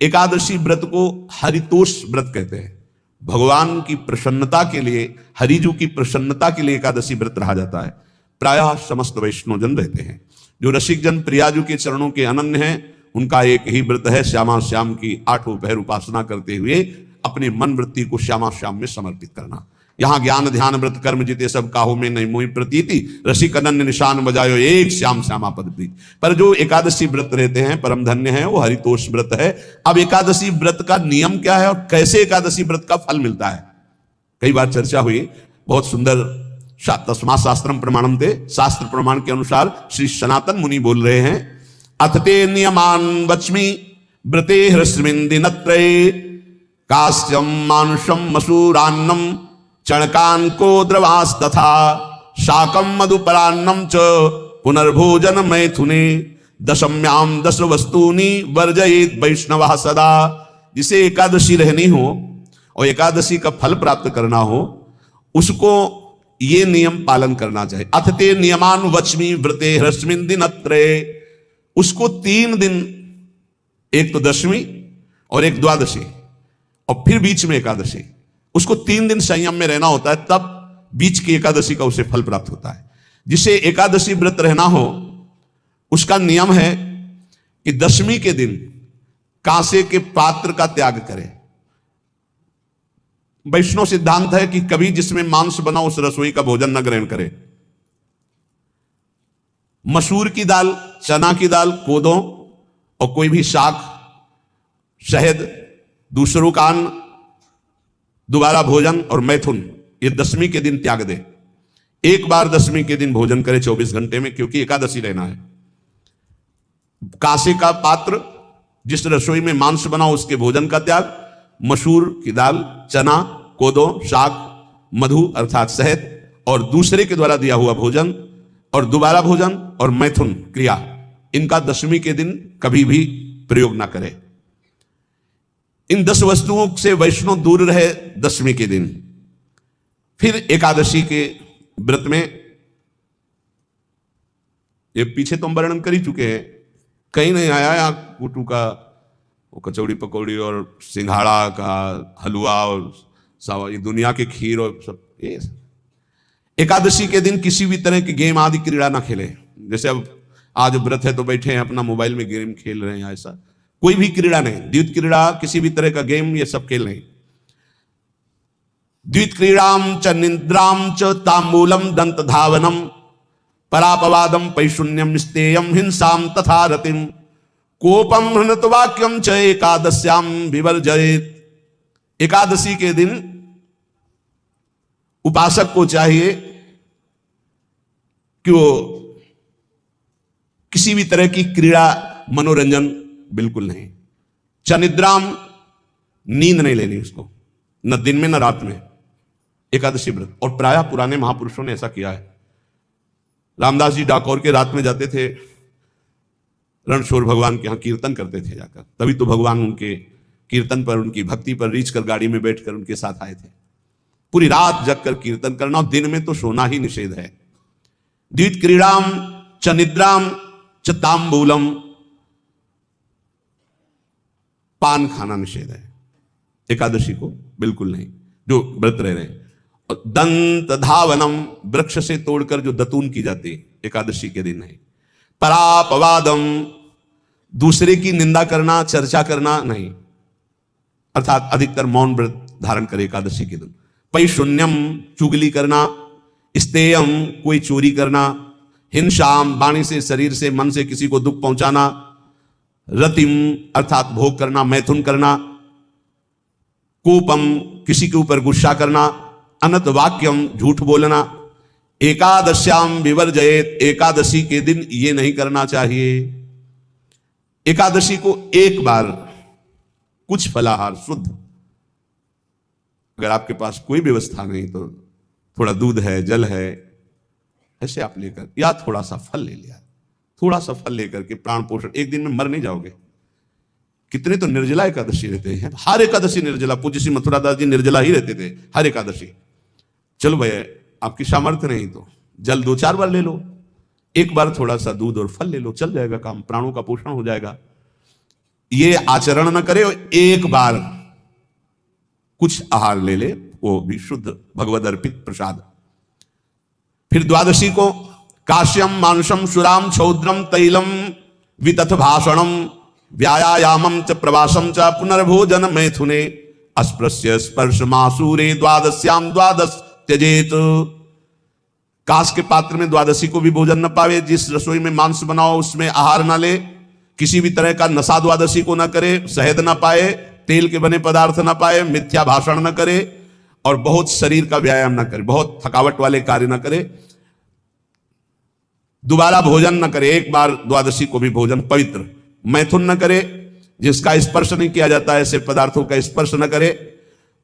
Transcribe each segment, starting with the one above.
एकादशी व्रत को हरितोष व्रत कहते हैं। भगवान की प्रसन्नता के लिए, हरिजू की प्रसन्नता के लिए एकादशी व्रत रहा जाता है। प्रायः समस्त वैष्णवजन रहते हैं। जो रसिक जन प्रियाजू के चरणों के अनन्य हैं, उनका एक ही व्रत है, श्यामा श्याम की 8 पहर उपासना करते हुए अपनी मन वृत्ति को श्यामा श्याम में समर्पित करना। यहाँ ज्ञान ध्यान व्रत कर्म जिते सब काहू में नहीं मोहि प्रतीति, रसिक अनन्य निशान बजायो एक श्याम श्यामा पद प्रीति। पर जो एकादशी व्रत रहते हैं परम धन्य है, वो हरितोष व्रत है। अब एकादशी व्रत का नियम क्या है और कैसे एकादशी व्रत का फल मिलता है, कई बार चर्चा हुई। बहुत सुंदर तस्मात् शास्त्रम प्रमाणम थे, शास्त्र प्रमाण के अनुसार श्री सनातन मुनि बोल रहे हैं, अथते नियमान वच्मि व्रते ह्रस्मिन् दिनत्रये कास्यम मानुषम मसूरान्नम चणकान को द्रवास तथा शाकम मधुपरान्नम च पुनर्भोजन मैथुने दशम्याम 10 वस्तूनि वर्जयेत वैष्णव सदा। जिसे एकादशी रहनी हो और एकादशी का फल प्राप्त करना हो, उसको ये नियम पालन करना चाहिए। अथते नियमान वच्मि व्रते ह्रस्मिन् दिनत्रये, उसको 3 दिन, एक तो दशमी और एक द्वादशी और फिर बीच में एकादशी, उसको 3 दिन संयम में रहना होता है, तब बीच की एकादशी का उसे फल प्राप्त होता है। जिसे एकादशी व्रत रहना हो उसका नियम है कि दशमी के दिन कांसे के पात्र का त्याग करें। वैष्णव सिद्धांत है कि कभी जिसमें मांस बना उस रसोई का भोजन न ग्रहण करे। मसूर की दाल, चना की दाल, कोदों और कोई भी शाक, शहद, दूसरों का अन्न, दोबारा भोजन और मैथुन, ये दशमी के दिन त्याग दे। एक बार दशमी के दिन भोजन करे 24 घंटे में, क्योंकि एकादशी रहना है। कांसे का पात्र, जिस रसोई में मांस बना उसके भोजन का त्याग, मसूर की दाल, चना, कोदो, शाक, मधु अर्थात शहद और दूसरे के द्वारा दिया हुआ भोजन और दोबारा भोजन और मैथुन क्रिया, इनका दशमी के दिन कभी भी प्रयोग ना करे। इन 10 वस्तुओं से वैष्णव दूर रहे दशमी के दिन। फिर एकादशी के व्रत में, ये पीछे तो हम वर्णन कर ही चुके हैं, कहीं नहीं आया या कुटू का वो कचौड़ी पकौड़ी और सिंघाड़ा का हलवा और ये दुनिया के खीर और सब। ये एकादशी के दिन किसी भी तरह की गेम आदि क्रीड़ा ना खेले। जैसे अब आज व्रत है तो बैठे हैं अपना मोबाइल में गेम खेल रहे हैं, ऐसा कोई भी क्रीड़ा नहीं। द्वित क्रीड़ा, किसी भी तरह का गेम, ये सब खेल नहीं। द्वित क्रीड़ाम च निद्राम च तांबूलम दंत धावनम परापवादम पैशून्यम स्तेयम हिंसाम तथा रतिम कोपम हृणत वाक्यम च एकादश्याम विवर्जयेत। एकादशी के दिन उपासक को चाहिए कि वो किसी भी तरह की क्रीड़ा, मनोरंजन बिल्कुल नहीं। चनिद्राम, नींद नहीं लेनी उसको, न दिन में न रात में, एकादशी व्रत। और प्रायः पुराने महापुरुषों ने ऐसा किया है। रामदास जी डाकोर के रात में जाते थे, रणछोड़ भगवान के यहाँ कीर्तन करते थे जाकर, तभी तो भगवान उनके कीर्तन पर, उनकी भक्ति पर रीछ कर गाड़ी में बैठकर उनके साथ आए थे। पूरी रात जगकर कीर्तन करना, और दिन में तो सोना ही निषेध है। द्वित क्रीड़ाम च निद्राम च तांबूलम, पान खाना निषेध है एकादशी को, बिल्कुल नहीं, जो व्रत रह रहे हैं। और दंत धावनम, वृक्ष से तोड़कर जो दतून की जाती है एकादशी के दिन नहीं। परापवादम, दूसरे की निंदा करना, चर्चा करना नहीं, अर्थात अधिकतर मौन व्रत धारण करे एकादशी के दिन। पैशून्यम, चुगली करना। स्तेयम, कोई चोरी करना। हिंसाम, वाणी से, शरीर से, मन से किसी को दुख पहुंचाना। रतिम, अर्थात भोग करना, मैथुन करना। कोपम, किसी के ऊपर गुस्सा करना। अनत वाक्यम, झूठ बोलना। एकादश्याम विवर्जयेत, एकादशी के दिन ये नहीं करना चाहिए। एकादशी को एक बार कुछ फलाहार शुद्ध, अगर आपके पास कोई व्यवस्था नहीं तो थोड़ा दूध है, जल है, ऐसे आप लेकर, या थोड़ा सा फल ले लिया, थोड़ा सा फल लेकर के प्राण पोषण, एक दिन में मर नहीं जाओगे। कितने तो निर्जला एकादशी रहते हैं, हर एकादशी निर्जला। पूज्य श्री मथुरादास जी निर्जला ही रहते थे हर एकादशी। चलो भैया, आपकी सामर्थ्य नहीं तो जल 2-4 बार ले लो, एक बार थोड़ा सा दूध और फल ले लो, चल जाएगा काम, प्राणों का पोषण हो जाएगा। ये आचरण न करे, एक बार कुछ आहार ले ले, वो भी शुद्ध भगवद अर्पित प्रसाद। फिर द्वादशी को काश्यम मांसम सुराम छौद्रम तैलम वितथ भाषणम व्यायामम च प्रवासम च पुनर्भोजन मैथुने अस्पृश्य स्पर्श मासूरे द्वादश्याम द्वादश त्यजेत। कांस के पात्र में द्वादशी को भी भोजन न पावे, जिस रसोई में मांस बनाओ उसमें आहार न ले, किसी भी तरह का नशा द्वादशी को न करे, शहद न पाए, तेल के बने पदार्थ न पाए, मिथ्या भाषण न करे और बहुत शरीर का व्यायाम न करे, बहुत थकावट वाले कार्य न करे, दोबारा भोजन न करे, एक बार द्वादशी को भी भोजन पवित्र, मैथुन न करे, जिसका स्पर्श नहीं किया जाता ऐसे पदार्थों का स्पर्श न करे,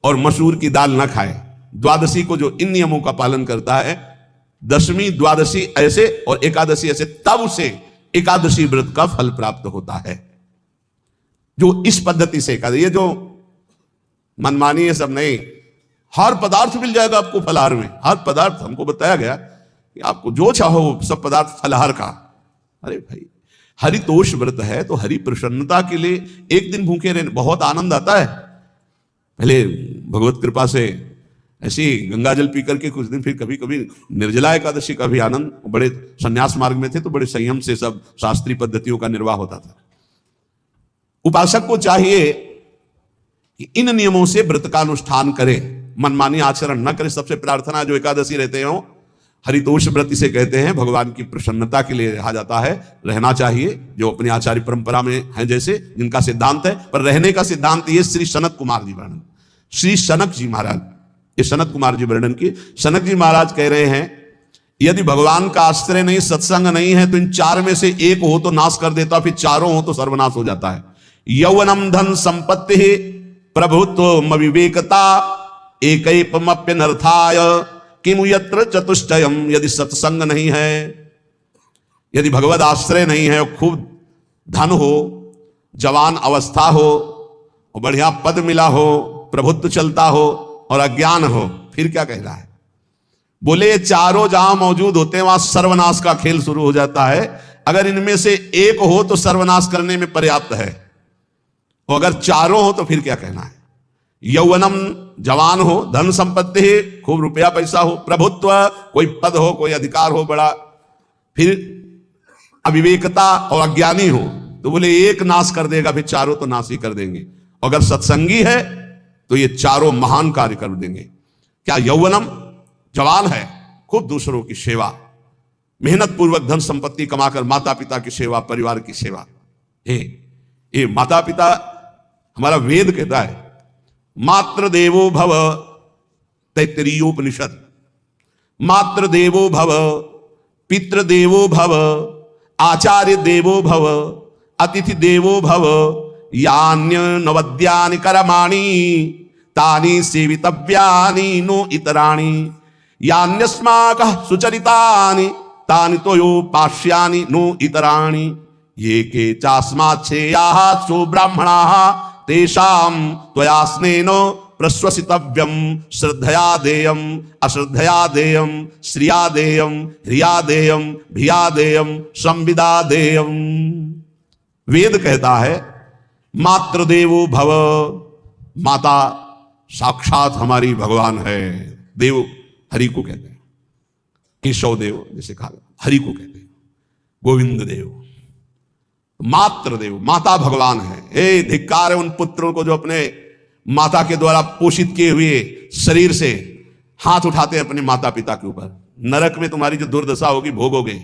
और मसूर की दाल न खाए। द्वादशी को जो इन नियमों का पालन करता है, दशमी द्वादशी ऐसे और एकादशी ऐसे, तब उसे एकादशी व्रत का फल प्राप्त होता है। जो इस पद्धति से ये जो मनमानी है सब नहीं, हर पदार्थ मिल जाएगा आपको फलाहार में, हर पदार्थ हमको बताया गया कि आपको जो चाहो सब पदार्थ फलाहार का। अरे भाई, हरितोष व्रत है तो हरि प्रसन्नता के लिए एक दिन भूखे रहने बहुत आनंद आता है। पहले भगवत कृपा से ऐसी गंगा जल पी करके कुछ दिन, फिर कभी कभी निर्जला एकादशी का भी आनंद। बड़े संन्यास मार्ग में थे तो बड़े संयम से सब शास्त्रीय पद्धतियों का निर्वाह होता था। उपासक को चाहिए कि इन नियमों से व्रत का अनुष्ठान करे, मनमानी आचरण न करे। सबसे प्रार्थना जो एकादशी रहते हो, हरितोष व्रत इसे कहते हैं, भगवान की प्रसन्नता के लिए रहा जाता है, रहना चाहिए। जो अपनी आचार्य परंपरा में है जैसे, जिनका सिद्धांत है, पर रहने का सिद्धांत ये श्री सनत कुमार जी वर्णन, श्री सनक जी महाराज, ये सनत कुमार जी वर्णन की। सनक जी महाराज कह रहे हैं, यदि भगवान का आश्रय नहीं, सत्संग नहीं है, तो इन चार में से एक हो तो नाश कर देता, फिर चारों हो तो सर्वनाश हो जाता है। यौवनम धन संपत्ति प्रभुत्व विवेकता एकैपमप्यनर्थाय किमु यत्र चतुष्टयम। यदि सत्संग नहीं है, यदि भगवद आश्रय नहीं है, खूब धन हो, जवान अवस्था हो, और बढ़िया पद मिला हो, प्रभुत्व चलता हो और अज्ञान हो, फिर क्या कहना है? बोले ये चारों जहां मौजूद होते हैं वहां सर्वनाश का खेल शुरू हो जाता है। अगर इनमें से एक हो तो सर्वनाश करने में पर्याप्त है, और अगर चारों हो तो फिर क्या कहना है? यौवनम जवान हो, धन संपत्ति है, खूब रुपया पैसा हो, प्रभुत्व कोई पद हो, कोई अधिकार हो बड़ा, फिर अविवेकता और अज्ञानी हो, तो बोले एक नाश कर देगा, फिर चारों तो नाश ही कर देंगे। अगर सत्संगी है तो ये चारों महान कार्य कर देंगे। क्या यौवनम जवान है, खूब दूसरों की सेवा, मेहनत पूर्वक धन संपत्ति कमाकर माता पिता की सेवा, परिवार की सेवा। ये माता पिता, हमारा वेद कहता है मात्र देवो भव, तैत्तरीयोपनिषद, मात्र देवो भव, पितृ देवो भव, आचार्य देवो भव, अतिथि देवो भव, यान्य नवद्यानि कर्माणि तानि सेवितव्यानि नो इतराणि, यान्यस्माकः सुचरितानि तानि तोयोपास्यानि नो इतराणि, ये के चास्माच्छेयाः सो ब्राह्मणाः तेषां त्वया स्नेन प्रश्वसितव्यम, श्रद्धया देयम, अश्रद्धया देयम, श्रिया देयम, ह्रिया देयम, भिया देयम, संविदा देयम। वेद कहता है मात्र देवो भव, माता साक्षात हमारी भगवान है। देव हरि को कहते हैं, केशव देव जैसे कहा, हरि को कहते हैं गोविंद देव। मात्र देव, माता भगवान है। ए धिक्कार है उन पुत्रों को जो अपने माता के द्वारा पोषित किए हुए शरीर से हाथ उठाते हैं अपने माता पिता के ऊपर। नरक में तुम्हारी जो दुर्दशा होगी भोगोगे।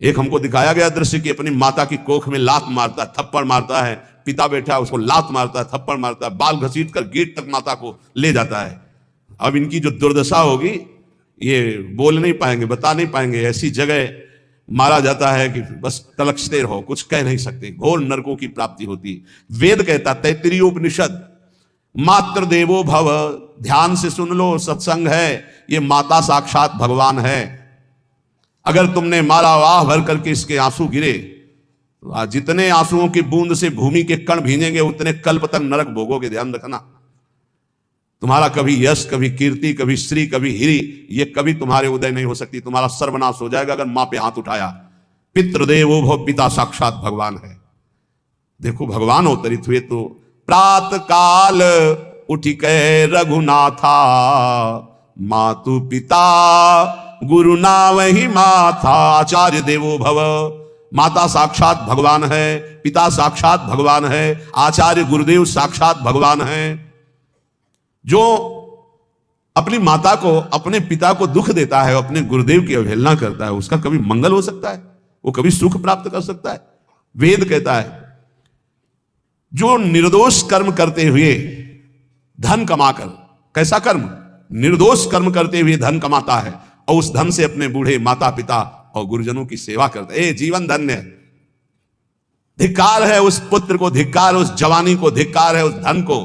एक हमको दिखाया गया दृश्य कि अपनी माता की कोख में लात मारता है, थप्पड़ मारता है, पिता बैठा है उसको लात मारता है, थप्पड़ मारता है, बाल घसीट कर गेट तक माता को ले जाता है। अब इनकी जो दुर्दशा होगी ये बोल नहीं पाएंगे, बता नहीं पाएंगे। ऐसी जगह मारा जाता है कि बस तलक्षते रहो, कुछ कह नहीं सकते, घोर नरकों की प्राप्ति होती। वेद कहता, तैत्तरीयोपनिषद, मात्र देवो भव। ध्यान से सुन लो, सत्संग है, ये माता साक्षात भगवान है। अगर तुमने मारा, वाह भर करके इसके आंसू गिरे, तो जितने आंसुओं की बूंद से भूमि के कण भींजेंगे उतने कल्प तक नरक भोगोगे। ध्यान रखना, तुम्हारा कभी यश, कभी कीर्ति, कभी श्री, कभी हिरी, ये कभी तुम्हारे उदय नहीं हो सकती। तुम्हारा सर्वनाश हो जाएगा अगर मां पे हाथ उठाया। पितृदेवो भव, पिता साक्षात भगवान है। देखो भगवान अवतरित हुए तो प्रात काल उठ के रघुनाथा, मातु पिता गुरु ना वही माथा। आचार्य देवो भव, माता साक्षात भगवान है, पिता साक्षात भगवान है, आचार्य गुरुदेव साक्षात भगवान है। जो अपनी माता को, अपने पिता को दुख देता है, अपने गुरुदेव की अवहेलना करता है, उसका कभी मंगल हो सकता है? वो कभी सुख प्राप्त कर सकता है? वेद कहता है जो निर्दोष कर्म करते हुए धन कमाकर, कैसा कर्म? निर्दोष कर्म करते हुए धन कमाता है और उस धन से अपने बूढ़े माता पिता और गुरुजनों की सेवा करता है, जीवन धन्य है। धिक्कार है उस पुत्र को, धिक्कार उस जवानी को, धिक्कार है उस धन को,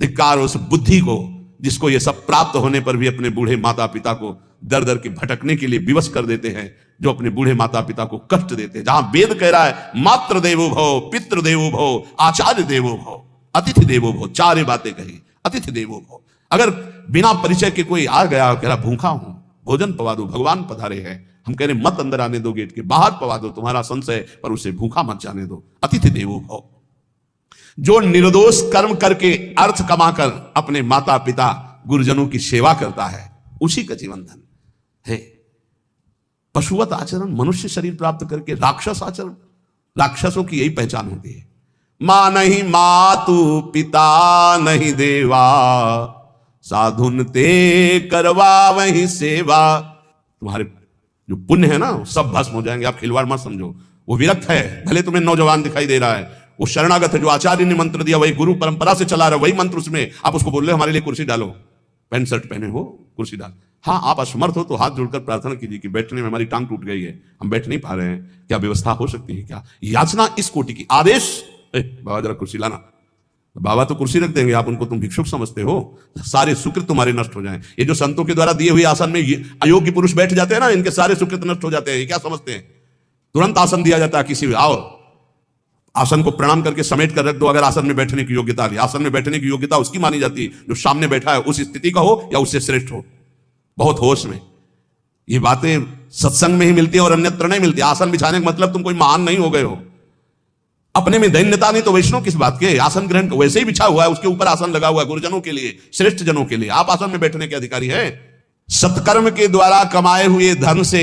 धिक्कार उस बुद्धि को जिसको ये सब प्राप्त होने पर भी अपने बूढ़े माता पिता को दर दर के भटकने के लिए विवश कर देते हैं, जो अपने बूढ़े माता पिता को कष्ट देते हैं। जहां वेद कह रहा है मातृ देवो भव, पितृ देवो भव, आचार्य देवो भव, अतिथि देवो भव, चार बातें कही। अतिथि देवो भव, अगर बिना परिचय के कोई आ गया, कह रहा भूखा हूं, भोजन पवा दो, भगवान पधारे हैं, हम कह रहे मत अंदर आने दो, गेट के बाहर पवा दो, तुम्हारा संशय, पर उसे भूखा मत जाने दो। अतिथि देवो भव, जो निर्दोष कर्म करके अर्थ कमाकर अपने माता पिता गुरुजनों की सेवा करता है, उसी का जीवन धन है। पशुवत आचरण, मनुष्य शरीर प्राप्त करके राक्षस आचरण, राक्षसों की यही पहचान होती है। मां नहीं मातु पिता नहीं देवा, साधुन ते करवा वही सेवा। तुम्हारे जो पुण्य है ना सब भस्म हो जाएंगे, आप खिलवाड़ मत समझो। वो विरक्त है, भले तुम्हें नौजवान दिखाई दे रहा है, वो शरणागत है, जो आचार्य ने मंत्र दिया वही गुरु परंपरा से चला रहा है, वही मंत्र उसमें, आप उसको बोल रहे हो हमारे लिए कुर्सी डालो, पैंट शर्ट पहने हो कुर्सी डाल। हाँ, आप असमर्थ हो तो हाथ जोड़कर प्रार्थना कीजिए कि बैठने में हमारी टांग टूट गई है, हम बैठ नहीं पा रहे हैं, क्या व्यवस्था हो सकती है क्या? याचना इस कोटि की। आदेश, बाबा जरा कुर्सी लाना, बाबा तो कुर्सी रख देंगे, आप उनको तुम भिक्षुक समझते हो, सारे सुकृत तुम्हारे नष्ट हो जाएं। ये जो संतों के द्वारा दिए हुए आसन में अयोग्य पुरुष बैठ जाते हैं ना, इनके सारे सुकृत नष्ट हो जाते हैं। ये क्या समझते हैं? तुरंत आसन दिया जाता है किसी, आओ आसन को प्रणाम करके समेट कर रख दो। अगर आसन में बैठने की योग्यता, आसन में बैठने की योग्यता उसकी मानी जाती है जो सामने बैठा है, उस स्थिति का हो या उससे श्रेष्ठ हो। बहुत होश में, ये बातें सत्संग में ही मिलती है और अन्यत्र नहीं मिलती। आसन बिछाने का मतलब तुम कोई महान नहीं हो गए हो, अपने में दैन्यता नहीं तो वैष्णव किस बात के? आसन ग्रहण वैसे ही बिछा हुआ है, उसके ऊपर आसन लगा हुआ है गुरुजनों के लिए, श्रेष्ठ जनों के लिए। आप आसन में बैठने के अधिकारी हैं। सत्कर्म के द्वारा कमाए हुए धन से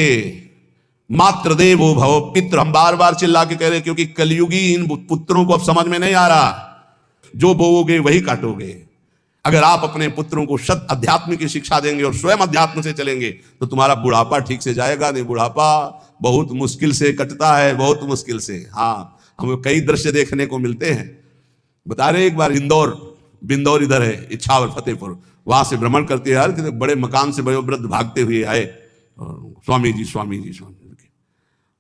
मातृ देवो भव, पितृ, हम बार बार चिल्ला के कह रहे, क्योंकि कलयुगी इन पुत्रों को अब समझ में नहीं आ रहा। जो बोओगे वही काटोगे। अगर आप अपने पुत्रों को सत अध्यात्म की शिक्षा देंगे और स्वयं अध्यात्म से चलेंगे तो तुम्हारा बुढ़ापा ठीक से जाएगा। नहीं, बुढ़ापा बहुत मुश्किल से कटता है, बहुत मुश्किल से। हाँ, हमें कई दृश्य देखने को मिलते हैं। बता रहे एक बार बिंदौर इधर है, इच्छावर फतेहपुर, वहां से भ्रमण करते यार कि बड़े मकान से वयोवृद्ध भागते हुए आए, स्वामी जी स्वामी जी स्वामी जी,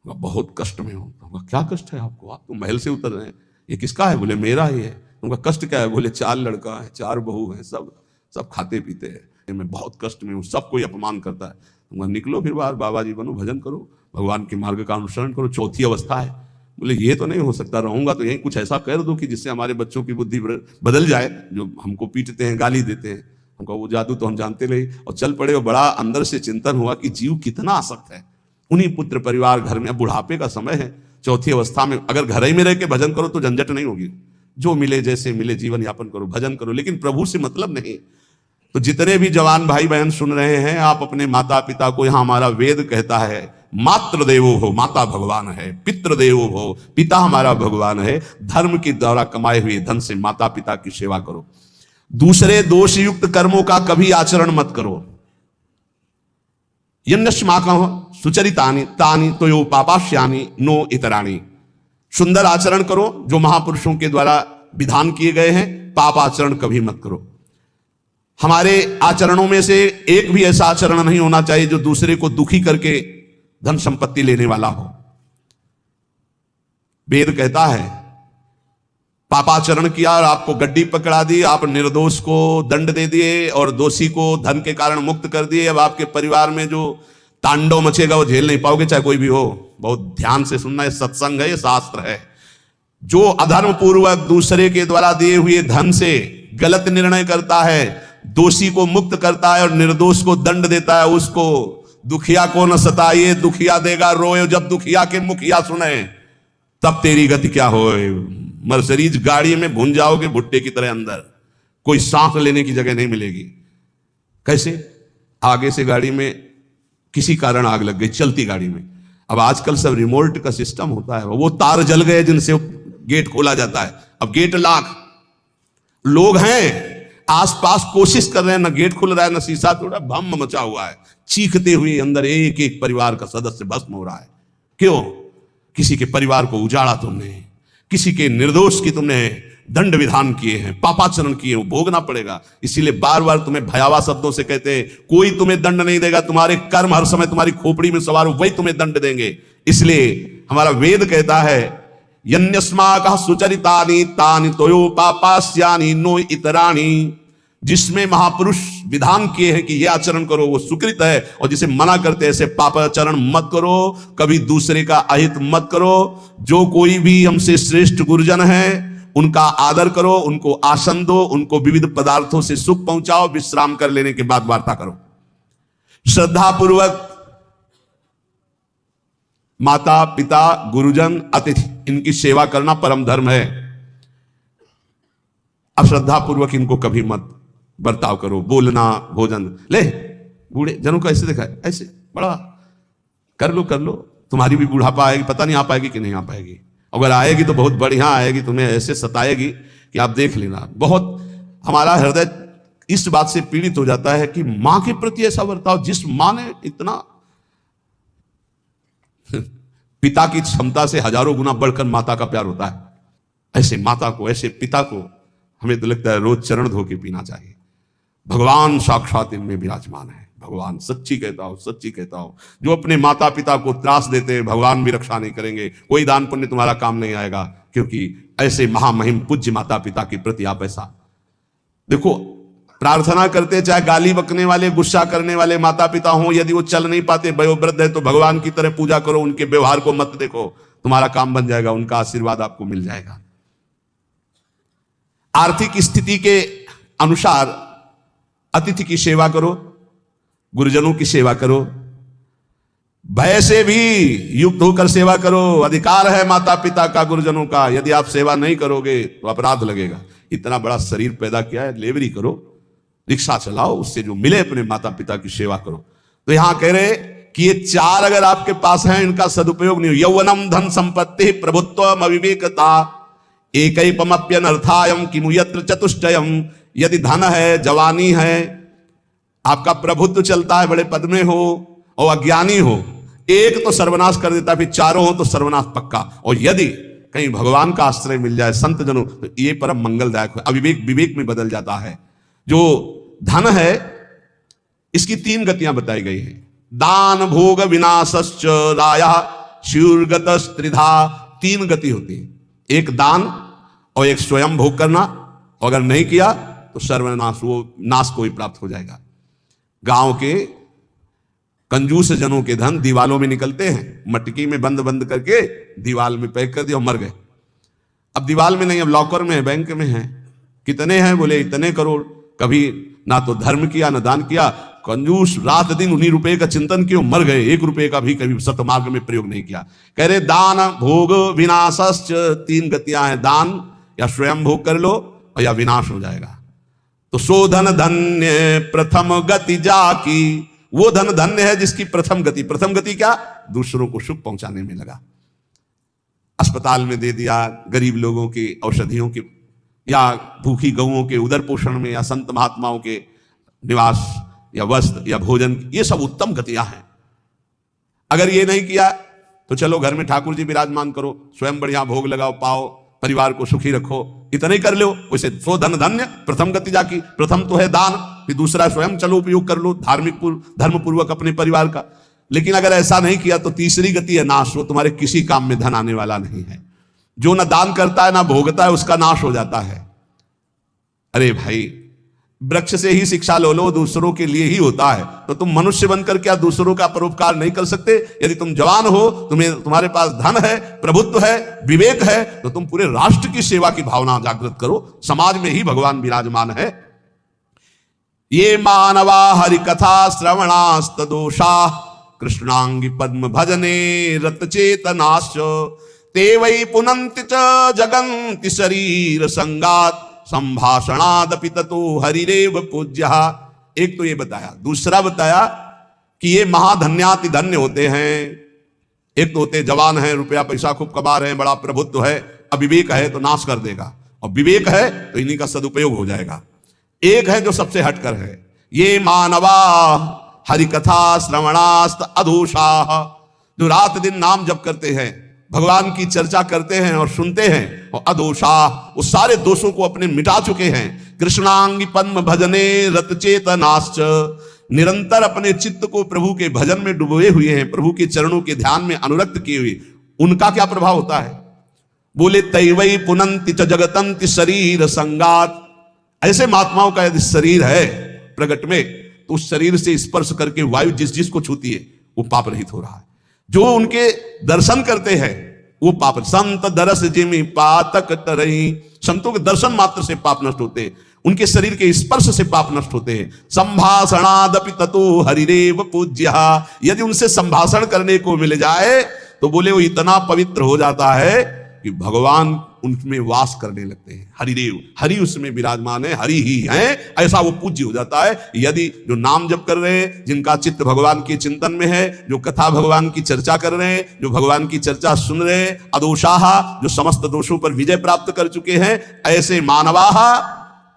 बहुत कष्ट में हो। क्या कष्ट है आपको? आप तो महल से उतर रहे हैं। ये किसका है? बोले मेरा ही है। उनका कष्ट क्या है? बोले 4 लड़का है, 4 बहू है, सब खाते पीते हैं, मैं बहुत कष्ट में हूँ, सब कोई अपमान करता है। तुम निकलो फिर बाहर, बाबा जी बनो, भजन करो, भगवान के मार्ग का अनुसरण करो। चौथी अवस्था है। बोले ये तो नहीं हो सकता, रहूंगा तो यही कुछ ऐसा कर दो कि जिससे हमारे बच्चों की बुद्धि बदल जाए, जो हमको पीटते हैं, गाली देते हैं। हमको वो जादू तो हम जानते नहीं, और चल पड़े। और बड़ा अंदर से चिंतन हुआ कि जीव कितना आसक्त है। उन्हीं पुत्र परिवार घर में, अब बुढ़ापे का समय है, चौथी अवस्था में अगर घर ही में रह के भजन करो तो झंझट नहीं होगी। जो मिले जैसे मिले जीवन यापन करो, भजन करो, लेकिन प्रभु से मतलब नहीं। तो जितने भी जवान भाई बहन सुन रहे हैं, आप अपने माता पिता को, यहां हमारा वेद कहता है मातृ देवो हो, माता भगवान है, पितृ देवो हो, पिता हमारा भगवान है। धर्म के द्वारा कमाए हुए धन से माता पिता की सेवा करो। दूसरे दोष युक्त कर्मों का कभी आचरण मत करो। यन्नस्माकं सुचरितानि तानि तोयो पापाश्यानि नो इतराणि। सुंदर आचरण करो जो महापुरुषों के द्वारा विधान किए गए हैं, पाप आचरण कभी मत करो। हमारे आचरणों में से एक भी ऐसा आचरण नहीं होना चाहिए जो दूसरे को दुखी करके धन संपत्ति लेने वाला हो। वेद कहता है पापाचरण किया और आपको गड्डी पकड़ा दी, आप निर्दोष को दंड दे दिए और दोषी को धन के कारण मुक्त कर दिए। अब आपके परिवार में जो तांडव मचेगा वो झेल नहीं पाओगे, चाहे कोई भी हो। बहुत ध्यान से सुनना, ये सत्संग है, ये शास्त्र है। जो अधर्म पूर्वक दूसरे के द्वारा दिए हुए धन से गलत निर्णय करता है, दोषी को मुक्त करता है और निर्दोष को दंड देता है, उसको दुखिया को न सताइए, दुखिया देगा रोए। जब दुखिया के मुखिया सुने तब तेरी गति क्या होए। मर्सरीज गाड़ी में भुन जाओगे भुट्टे की तरह अंदर, कोई सांस लेने की जगह नहीं मिलेगी। कैसे? आगे से गाड़ी में किसी कारण आग लग गई चलती गाड़ी में, अब आजकल सब रिमोट का सिस्टम होता है, वो तार जल गए जिनसे गेट खोला जाता है, अब गेट लॉक, लोग हैं आसपास कोशिश कर रहे हैं, ना गेट खुल रहा है ना शीशा तोड़ा, बम मचा हुआ है, चीखते हुए अंदर एक एक परिवार का सदस्य भस्म हो रहा है। क्यों? किसी के परिवार को उजाड़ा तुमने, किसी के निर्दोष की तुमने दंड विधान किए हैं, पापाचरण किए, वो भोगना पड़ेगा। इसीलिए बार बार तुम्हें भयावह शब्दों से कहते हैं कोई तुम्हें दंड नहीं देगा, तुम्हारे कर्म हर समय तुम्हारी खोपड़ी में सवार हो, वही तुम्हें दंड देंगे। इसलिए हमारा वेद कहता है यन्यस्माकः सुचरितानि तानि तोयो पापास्यानि नो इतराणि, जिसमें महापुरुष विधान किए हैं कि यह आचरण करो वो सुकृत है, और जिसे मना करते हैं ऐसे पापाचरण मत करो, कभी दूसरे का अहित मत करो। जो कोई भी हमसे श्रेष्ठ गुरुजन है उनका आदर करो, उनको आसन दो, उनको विविध पदार्थों से सुख पहुंचाओ, विश्राम कर लेने के बाद वार्ता करो। श्रद्धा पूर्वक माता पिता गुरुजन अतिथि इनकी सेवा करना परम धर्म है। अश्रद्धा पूर्वक इनको कभी मत बर्ताव करो, बोलना, भोजन ले, बूढ़े जनों को ऐसे देखा है, ऐसे बड़ा कर लो, तुम्हारी भी बुढ़ापा आएगी, पता नहीं आ पाएगी कि नहीं आ पाएगी, अगर आएगी तो बहुत बढ़िया आएगी, तुम्हें ऐसे सताएगी कि आप देख लेना। बहुत हमारा हृदय इस बात से पीड़ित हो जाता है कि मां के प्रति ऐसा बर्ताव, जिस मां ने इतना पिता की क्षमता से हजारों गुना बढ़कर माता का प्यार होता है, ऐसे माता को, ऐसे पिता को हमें तो लगता है रोज चरण धो के पीना चाहिए। भगवान साक्षात इनमें विराजमान है। भगवान सच्ची कहता हूं, जो अपने माता पिता को त्रास देते हैं भगवान भी रक्षा नहीं करेंगे, कोई दान पुण्य तुम्हारा काम नहीं आएगा, क्योंकि ऐसे महामहिम पूज्य माता पिता के प्रति आप ऐसा देखो, प्रार्थना करते, चाहे गाली बकने वाले, गुस्सा करने वाले माता पिता हों, यदि वो चल नहीं पाते, वयोवृद्ध है, तो भगवान की तरह पूजा करो, उनके व्यवहार को मत देखो, तुम्हारा काम बन जाएगा, उनका आशीर्वाद आपको मिल जाएगा। आर्थिक स्थिति के अनुसार अतिथि की सेवा करो, गुरुजनों की सेवा करो, भय से भी युक्त होकर सेवा करो। अधिकार है माता पिता का, गुरुजनों का, यदि आप सेवा नहीं करोगे तो अपराध लगेगा। इतना बड़ा शरीर पैदा किया है, लेबरी करो, रिक्शा चलाओ, उससे जो मिले अपने माता पिता की सेवा करो। तो यहां कह रहे कि ये चार अगर आपके पास हैं, इनका सदुपयोग नहीं हो, यौवनम धन संपत्ति प्रभुत्वम अविवेकता एकैपमप्यनर्थायम किमु यत्र चतुष्टयम। यदि धन है, जवानी है, आपका प्रभुत्व चलता है, बड़े पद में हो और अज्ञानी हो, एक तो सर्वनाश कर देता है, फिर चारों हो तो सर्वनाश पक्का। और यदि कहीं भगवान का आश्रय मिल जाए, संत जनों, तो ये परम मंगलदायक है, अविवेक विवेक में बदल जाता है। जो धन है इसकी तीन गतियां बताई गई हैं, दान भोग विनाशश्च रायः शूरगतस् त्रिधा। तीन गति होती है, एक दान और एक स्वयं भोग करना, और अगर नहीं किया तो सर्वनाश, वो नाश को ही प्राप्त हो जाएगा। गांव के कंजूस जनों के धन दीवालों में निकलते हैं, मटकी में बंद बंद करके दीवाल में पैक कर दिया और मर गए। अब दीवाल में नहीं, अब लॉकर में है, बैंक में है। कितने हैं? बोले इतने करोड़। कभी ना तो धर्म किया ना दान किया, कंजूस रात दिन उन्हीं रुपए का चिंतन किया, मर गए, एक रुपए का भी कभी सतमार्ग में प्रयोग नहीं किया। कह रहे दान भोग विनाशश्च, तीन गतियां हैं, दान या स्वयं भोग कर लो और या विनाश हो जाएगा। तो सो धन धन्य प्रथम गति जाकी, वो धन धन्य है जिसकी प्रथम गति क्या? दूसरों को सुख पहुंचाने में लगा। अस्पताल में दे दिया, गरीब लोगों की औषधियों की, या भूखी गौओं के उदर पोषण में, या संत महात्माओं के निवास या वस्त्र या भोजन, ये सब उत्तम गतियां हैं। अगर ये नहीं किया तो चलो घर में ठाकुर जी विराजमान करो, स्वयं बढ़िया भोग लगाओ, पाओ, परिवार को सुखी रखो, इतना ही कर लो। वैसे सो धन धन्य प्रथम गति जाकी, प्रथम तो है दान, फिर दूसरा स्वयं चलो उपयोग कर लो धर्म पूर्वक अपने परिवार का। लेकिन अगर ऐसा नहीं किया तो तीसरी गति है नाश, वो तुम्हारे किसी काम में धन आने वाला नहीं है। जो ना दान करता है ना भोगता है, उसका नाश हो जाता है। अरे भाई, वृक्ष से ही शिक्षा लो, दूसरों के लिए ही होता है, तो तुम मनुष्य बनकर क्या दूसरों का परोपकार नहीं कर सकते? यदि तुम जवान हो, तुम्हारे पास धन है, प्रभुत्व है, विवेक है, तो तुम पूरे राष्ट्र की सेवा की भावना जागृत करो। समाज में ही भगवान विराजमान है। ये मानवा हरि कथा श्रवणास्तदोषा कृष्णांगी पद्म भजने रत चेतनाश्च ते वै पुनन्ति च जगन्ति शरीर संगात संभाषणादपि ततो हरिरेव पूज्यः। एक तो ये बताया, दूसरा बताया कि ये महाधन्याति धन्य होते हैं। एक तो होते जवान है, रुपया पैसा खूब कमा रहे हैं, बड़ा प्रभुत्व है, अविवेक है तो नाश कर देगा, और विवेक है तो इन्हीं का सदुपयोग हो जाएगा। एक है जो सबसे हटकर है, ये मानवा हरिकथा श्रवणास्त अधोषाः, जो रात दिन नाम जप करते हैं, भगवान की चर्चा करते हैं और सुनते हैं, और अधोषाः वो सारे दोषों को अपने मिटा चुके हैं। कृष्णांगी पद्म भजने रत चेतनाश्च, निरंतर अपने चित्त को प्रभु के भजन में डुबोए हुए हैं, प्रभु के चरणों के ध्यान में अनुरक्त किए हुए, उनका क्या प्रभाव होता है? बोले तैवई पुनन्ति च जगतंति शरीर संगात। ऐसे महात्माओं का यदि शरीर है प्रकट में, तो उस शरीर से स्पर्श करके वायु जिस जिस को छूती है वो पाप रहित हो रहा है। जो उनके दर्शन करते हैं वो पाप, संत दरस जिमि पातक तरही, संतों के दर्शन मात्र से पाप नष्ट होते हैं, उनके शरीर के स्पर्श से पाप नष्ट होते हैं। संभाषणादपि ततो हरिरेव पूज्यः, यदि उनसे संभाषण करने को मिल जाए तो बोले वो इतना पवित्र हो जाता है कि भगवान उनमें वास करने लगते हैं। हरिदेव, हरि उसमें विराजमान है, हरि ही है, ऐसा वो पूज्य हो जाता है। यदि जो नाम जप कर रहे हैं, जिनका चित्त भगवान के चिंतन में है, जो कथा भगवान की चर्चा कर रहे हैं, जो भगवान की चर्चा सुन रहे हैं, अदोषाः जो समस्त दोषों पर विजय प्राप्त कर चुके हैं, ऐसे मानवाः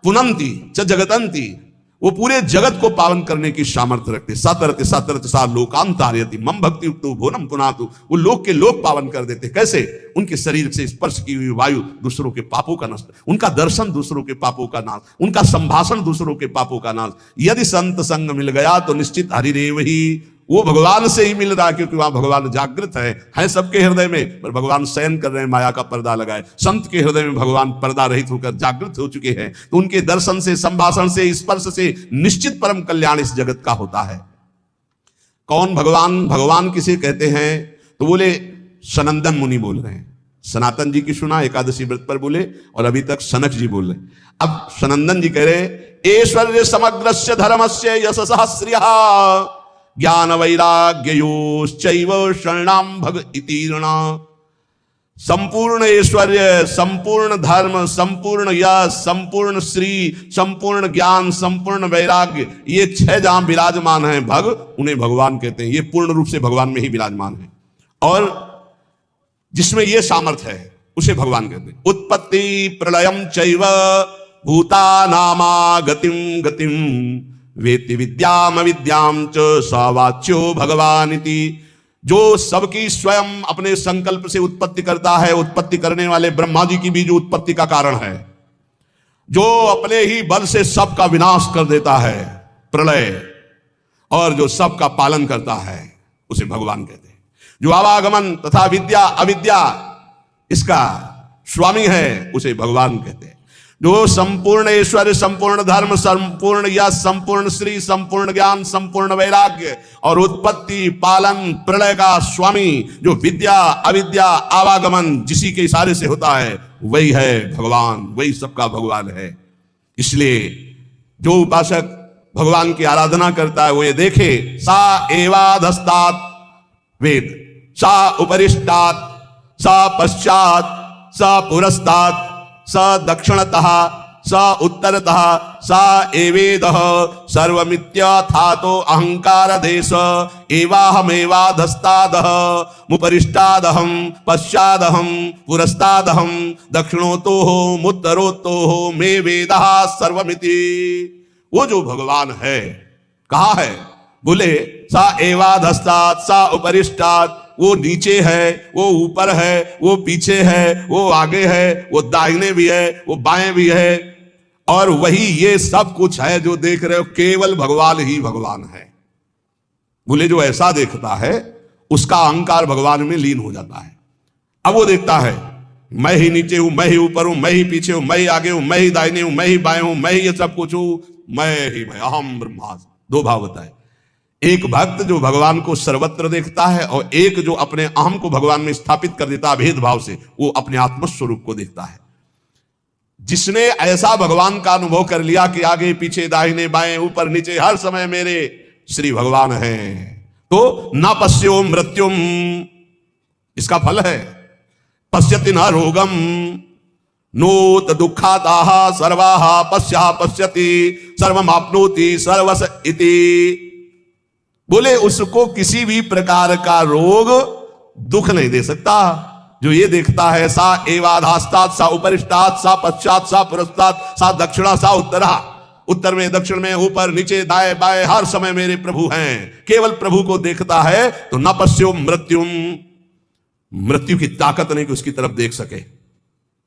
पुनन्ति च जगतंति, वो पूरे जगत को पावन करने की सामर्थ्य रखते। सतरत सतरत सा लोकांतार्यति मम भक्ति युक्तो भुवनम पुनातु, वो लोक के लोक पावन कर देते। कैसे? उनके शरीर से स्पर्श की हुई वायु दूसरों के पापों का नाश, उनका दर्शन दूसरों के पापों का नाश, उनका संभाषण दूसरों के पापों का नाश। यदि संत संग मिल गया तो निश्चित हरिदेव ही, वो भगवान से ही मिल रहा है, क्योंकि वहां भगवान जागृत है सबके हृदय में, पर भगवान शयन कर रहे हैं, माया का पर्दा लगाए। संत के हृदय में भगवान पर्दा रहित होकर जागृत हो चुके हैं, तो उनके दर्शन से, संभाषण से, स्पर्श से निश्चित परम कल्याण इस जगत का होता है। कौन भगवान? भगवान किसे कहते हैं? तो बोले सनंदन मुनि बोल रहे हैं। सनातन जी की सुना एकादशी व्रत पर बोले, और अभी तक सनक जी बोल रहे। अब सनंदन जी कह रहे ऐश्वर्य समग्रस्य धर्मस्य यशसः श्रियः ज्ञान वैराग्योश्चैव शरणाम भग इतीर्णा। संपूर्ण ऐश्वर्य, संपूर्ण धर्म, संपूर्ण यश, संपूर्ण श्री, संपूर्ण ज्ञान, संपूर्ण वैराग्य, ये 6 जहां विराजमान हैं भग, उन्हें भगवान कहते हैं। ये पूर्ण रूप से भगवान में ही विराजमान है, और जिसमें ये सामर्थ्य है उसे भगवान कहते हैं। उत्पत्ति प्रलयम चैव भूतानामा गतिम गतिम वेत्ति विद्याम विद्याम च सवाच्यो भगवानिति। जो सबकी स्वयं अपने संकल्प से उत्पत्ति करता है, उत्पत्ति करने वाले ब्रह्मा जी की भी जो उत्पत्ति का कारण है, जो अपने ही बल से सबका विनाश कर देता है प्रलय, और जो सबका पालन करता है उसे भगवान कहते हैं। जो आवागमन तथा विद्या अविद्या इसका स्वामी है उसे भगवान कहते हैं। जो संपूर्ण ऐश्वर्य, संपूर्ण धर्म, संपूर्ण यश, संपूर्ण श्री, संपूर्ण ज्ञान, संपूर्ण वैराग्य और उत्पत्ति पालन प्रलय का स्वामी, जो विद्या अविद्या आवागमन जिसी के इशारे से होता है, वही है भगवान, वही सबका भगवान है। इसलिए जो उपासक भगवान की आराधना करता है वो ये देखे, सा एवाधस्तात् वेद, सा उपरिष्टात्, सा पश्चात्, सा पुरस्तात्, स दक्षिणतः, स उत्तरतः, स एवेदः सर्वमित्यथातो अहंकार देश एवाहमेवाधस्तादः मुपरिष्टादहं पश्चादहं पुरस्तादहं दक्षिणोतोः मुत्तरोतोः मे वेदः सर्वमिति। वो जो भगवान है कहाँ है? बोले सा एवाधस्तात्, सा उपरिष्टात्, वो नीचे है, वो ऊपर है, वो पीछे है, वो आगे है, वो दाहिने भी है, वो बाएं भी है, और वही ये सब कुछ है जो देख रहे हो, केवल भगवान ही भगवान है। बोले जो ऐसा देखता है उसका अहंकार भगवान में लीन हो जाता है। अब वो देखता है मैं ही नीचे हूं, मैं ही ऊपर हूं, मैं ही पीछे हूं, मैं ही आगे हूं, मैं ही दाहिने हूं, मैं ही बाएं हूं, मैं ही ये सब कुछ हूं, मैं ही मैं, अहम ब्रह्मास्मि। 2 भाव बताए, एक भक्त जो भगवान को सर्वत्र देखता है, और एक जो अपने अहम को भगवान में स्थापित कर देता है भेदभाव से, वो अपने आत्मस्वरूप को देखता है। जिसने ऐसा भगवान का अनुभव कर लिया कि आगे पीछे दाहिने बाएं ऊपर नीचे हर समय मेरे श्री भगवान हैं, तो न पश्यो मृत्युम, इसका फल है पश्यति न रोगम नोत दुखादाह सर्वाह पश्या पश्यति सर्वमाप्नोति सर्वस इति। बोले उसको किसी भी प्रकार का रोग दुख नहीं दे सकता। जो ये देखता है सा एवाधास्तात् सा उपरिष्टात् सा पश्चात् सा पुरस्तात् सा दक्षिणा सा उत्तरा, उत्तर में दक्षिण में ऊपर नीचे दाएं बाएं हर समय मेरे प्रभु हैं, केवल प्रभु को देखता है तो न पश्यो मृत्युम, मृत्यु की ताकत नहीं कि उसकी तरफ देख सके।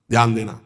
ध्यान देना।